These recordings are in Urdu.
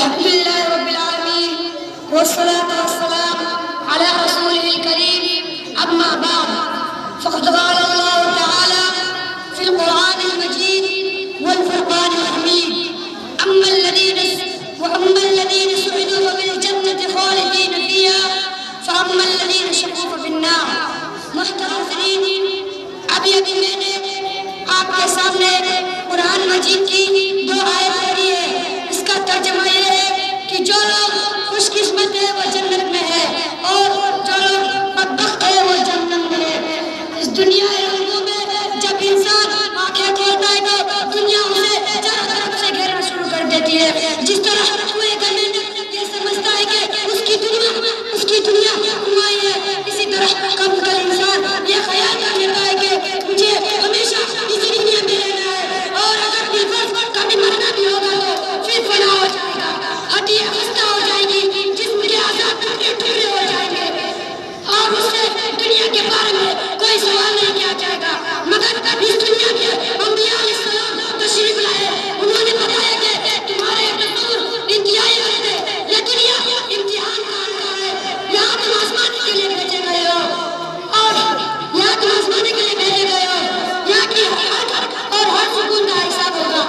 الحمد لله رب العالمين والصلاة والسلام على رسوله الكريم. أما بعد، فقد قال الله تعالى في القرآن المجيد والفرقان الحميد: أما الذين سعدوا فبالجنة خالدين فيها فأما الذين شقوا ففي النار. محترم فرین، ابھی میں نے آپ کے سامنے قرآن مجید کی 2 آیت پڑھی ہے. اس کا ترجمہ یہ ہے کہ جو لوگ خوش قسمت ہے وہ جنت میں ہے اور جو لوگ بدبخت ہے وہ جہنم میں ہے. اس دنیا رنگوں میں جب انسان آنکھیں کھولتا ہے تو دنیا اسے چاروں طرف سے گھیرنا شروع کر دیتی ہے. جس طرح کوئی گورنمنٹ یہ سمجھتا ہے کہ اس کی دنیا کنوائی ہے، اسی طرح کم کل انسان یہ خیال کر لیتا ہے کہ مجھے ہمیشہ اسی دنیا میں رہنا ہے اور اگر بالفرض کبھی مرنا بھی ہوگا تو پھر فنا ہو جائے گا، ہڈیاں خستہ ہو جائے گی، جسم کے اعضاء ٹکڑے ٹکڑے ہو جائیں گے اور اس سے دنیا کے بارے میں کوئی سوال نہیں کیا جائے گا. مگر اس دنیا کے انبیاء علیہ السلام تشریف لائے، انہوں نے بتایا کہ تمہارے تصور انتہائی غلط ہے. یہ دنیا امتحان کا ہنگامہ ہے، یہاں تم آزمانے کے لیے بھیجے گئے ہو اور یہاں تم آزمانے کے لیے بھیجے گئے ہو. یہاں کی ہر گھر اور ہر سکون کا حساب ہوگا.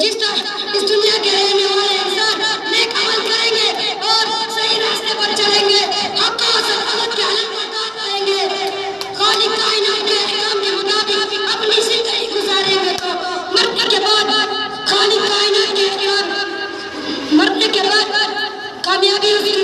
جس طرح اس دنیا کے رہنے والے انسان نیک عمل کریں گے اور صحیح راستے پر چلیں گے، حق و غلط کے حلال مقام پائیں گے، خالق کائنات کے احکام کے مطابق اپنی زندگی گزاریں گے تو مرنے کے بعد خالق کائنات کے احکام، مرنے کے بعد کامیابی اس کی